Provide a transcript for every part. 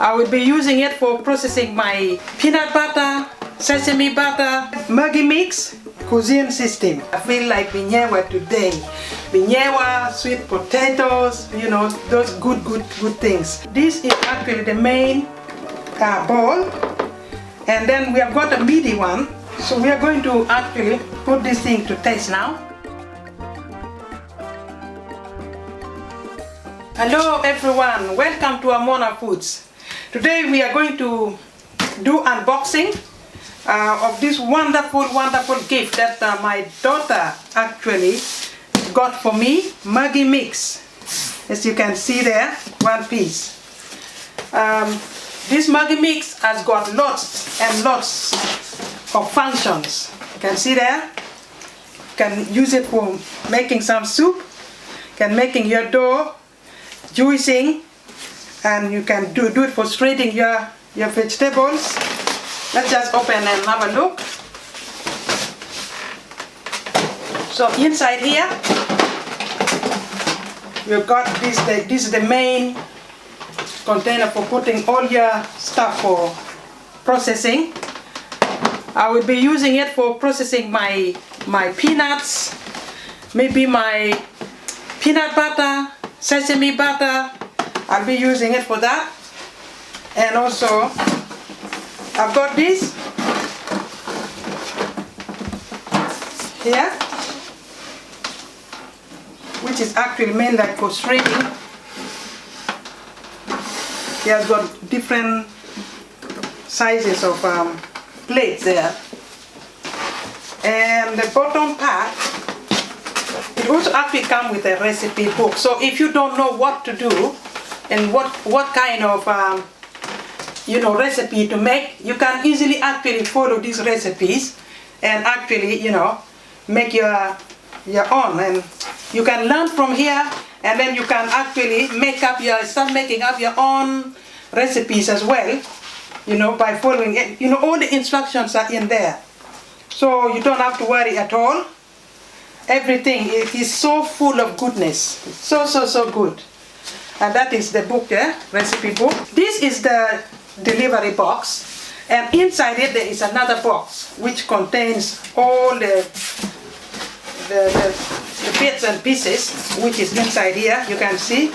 I will be using it for processing my peanut butter, sesame butter, Magimix cuisine system. I feel like binewa today. Binewa, sweet potatoes, you know, those good things. This is actually the main bowl, and then we have got a meaty one. So we are going to actually put this thing to taste now. Hello everyone, welcome to Amuna Foods. Today we are going to do unboxing of this wonderful gift that my daughter actually got for me, Magimix. As you can see there, one piece. This Magimix has got lots and lots of functions. You can see there. You can use it for making some soup, can making your dough, juicing, and you can do it for shredding your vegetables. Let's just open and have a look. So inside here you've got this is the main container for putting all your stuff for processing. I will be using it for processing my peanuts, maybe my peanut butter, sesame butter. I'll be using it for that. And also I've got this here, which is actually made like for shredding. It has got different sizes of plates there. And the bottom part, it also actually comes with a recipe book. So if you don't know what to do and what kind of recipe to make, you can easily actually follow these recipes and actually make your own, and you can learn from here, and then you can actually start making up your own recipes as well, by following it. All the instructions are in there, so you don't have to worry at all. Everything, it is so full of goodness, so good. And that is the book there, recipe book. This is the delivery box, and inside it there is another box which contains all the bits and pieces which is inside here. You can see.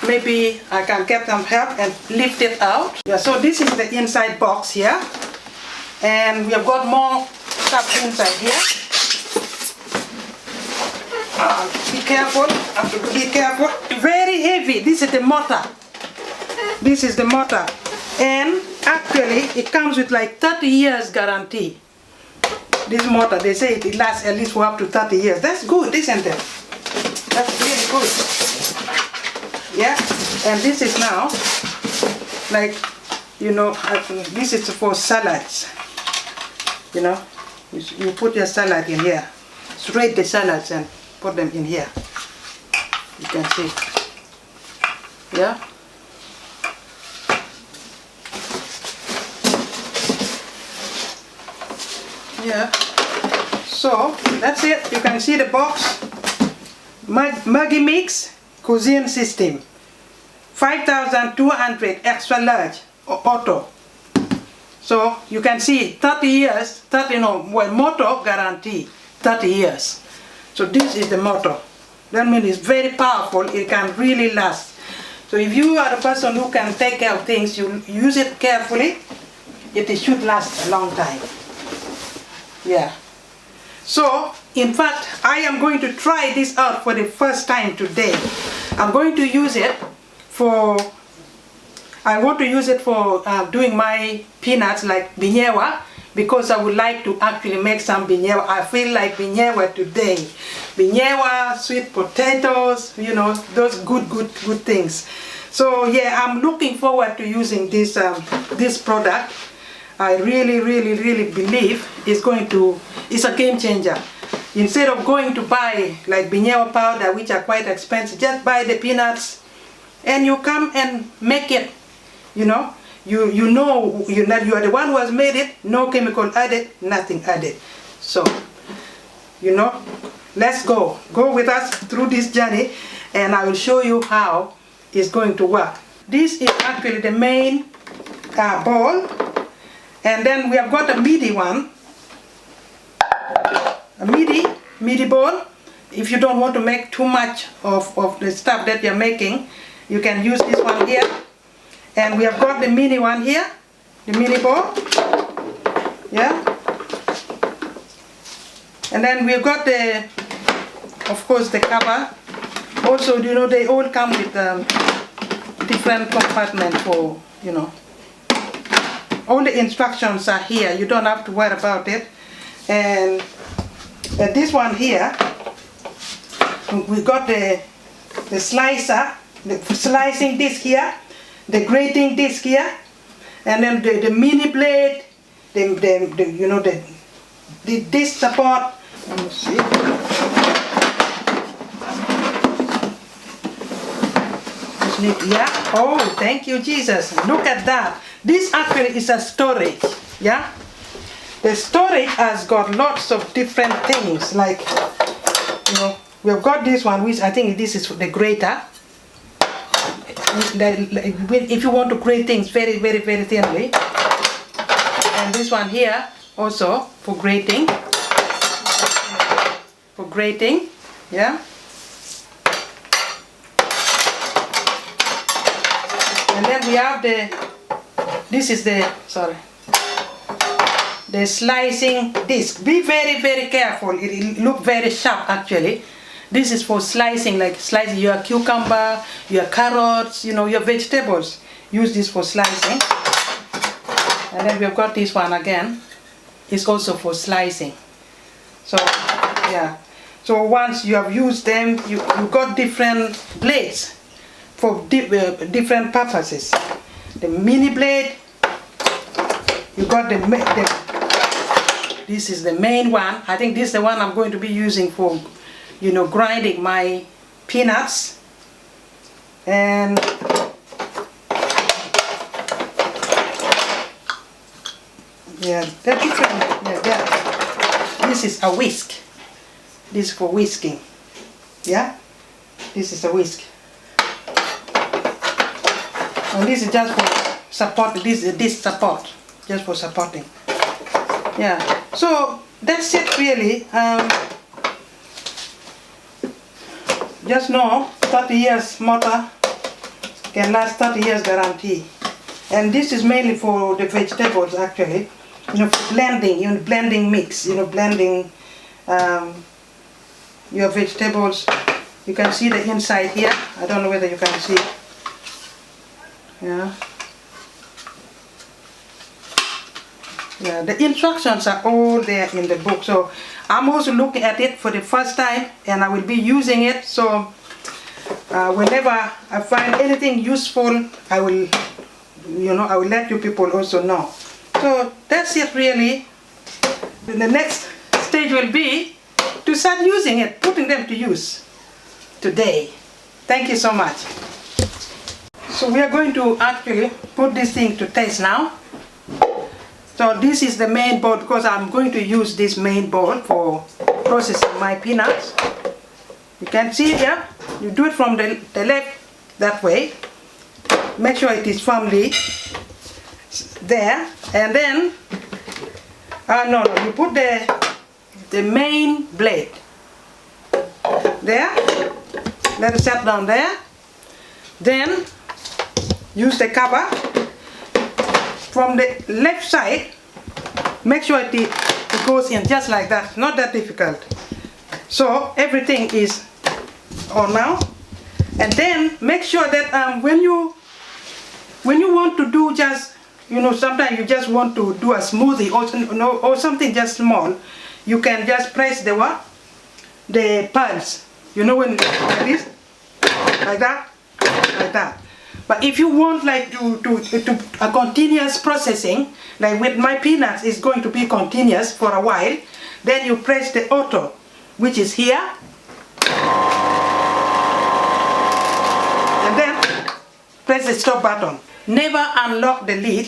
Maybe I can get some help and lift it out. Yeah, so this is the inside box here, and we have got more stuff inside here. Be careful, have to be careful. Very heavy. This is the motor. This is the motor, and actually it comes with like 30 years guarantee. This motor, they say it lasts at least for up to 30 years. That's good, isn't it? That's really good. Yeah, and this is now like, this is for salads. You put your salad in here. Shred the salads and put them in here. You can see. Yeah. Yeah. So that's it. You can see the box. Magimix cuisine system. 5,200 extra large auto. So you can see 30 years. Motor guarantee 30 years. So this is the motor. That means it's very powerful. It can really last. So if you are a person who can take care of things, you use it carefully, it should last a long time. Yeah. So in fact, I am going to try this out for the first time today. I'm going to use it for, doing my peanuts like binewa, because I would like to actually make some binewa. I feel like binewa today. Binewa, sweet potatoes, those good things. So yeah, I'm looking forward to using this product. I really believe it's a game changer. Instead of going to buy like binewa powder, which are quite expensive, just buy the peanuts and you come and make it. You are the one who has made it, no chemical added, nothing added. So, let's go with us through this journey, and I will show you how it's going to work. This is actually the main bowl. And then we have got a meaty one, a meaty bowl. If you don't want to make too much of the stuff that you're making, you can use this one here. And we have got the mini one here, the mini bowl. Yeah. And then we've got the, of course, the cover. Also, you know, they all come with different compartments for, you know. All the instructions are here. You don't have to worry about it. And this one here, we got the slicer, the slicing disc here, the grating disc here, and then the mini blade, you know, the disc support. Let me see. Yeah. Oh, thank you, Jesus. Look at that. This actually is a storage. Yeah. The storage has got lots of different things, like, you know, we've got this one, which I think this is the grater. If you want to grate things very, very, very thinly. And this one here also for grating. For grating, yeah. And then we have the slicing disc. Be very, very careful. It look very sharp actually. This is for slicing, like slicing your cucumber, your carrots, you know, your vegetables. Use this for slicing. And then we've got this one again. It's also for slicing. So, yeah. So once you have used them, you got different blades for different purposes. The mini blade, you got this is the main one. I think this is the one I'm going to be using for, you know, grinding my peanuts. And yeah, they're different. Yeah, this is a whisk. This is for whisking. Yeah, this is a whisk. And this is just for support. This support, just for supporting. Yeah. So that's it really. Just know 30 years motor can last 30 years guarantee. And this is mainly for the vegetables actually. You know, for blending, you know, blending mix, you know, blending your vegetables. You can see the inside here. I don't know whether you can see. Yeah. Yeah, the instructions are all there in the book. So I'm also looking at it for the first time and I will be using it. So whenever I find anything useful, I will, you know, I will let you people also know. So that's it really. The next stage will be to start using it, putting them to use today. Thank you so much. So we are going to actually put this thing to taste now. So this is the main bowl because I'm going to use this main bowl for processing my peanuts. You can see here, you do it from the left that way. Make sure it is firmly there, and then you put the main blade there. Let it set down there. Then use the cover from the left side. Make sure it goes in just like that. Not that difficult. So everything is on now. And then make sure that when you want to do just, you know, sometimes you just want to do a smoothie or something just small, you can just press the what? The pulse. You know, when like this, like that, like that. But if you want like to a continuous processing, like with my peanuts is going to be continuous for a while, then you press the auto, which is here, and then press the stop button. Never unlock the lid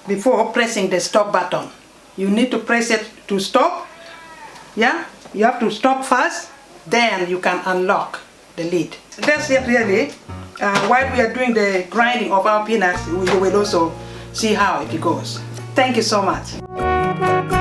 before pressing the stop button. You need to press it to stop. Yeah, you have to stop first, then you can unlock the lid. That's it really. while we are doing the grinding of our peanuts, we will also see how it goes. Thank you so much.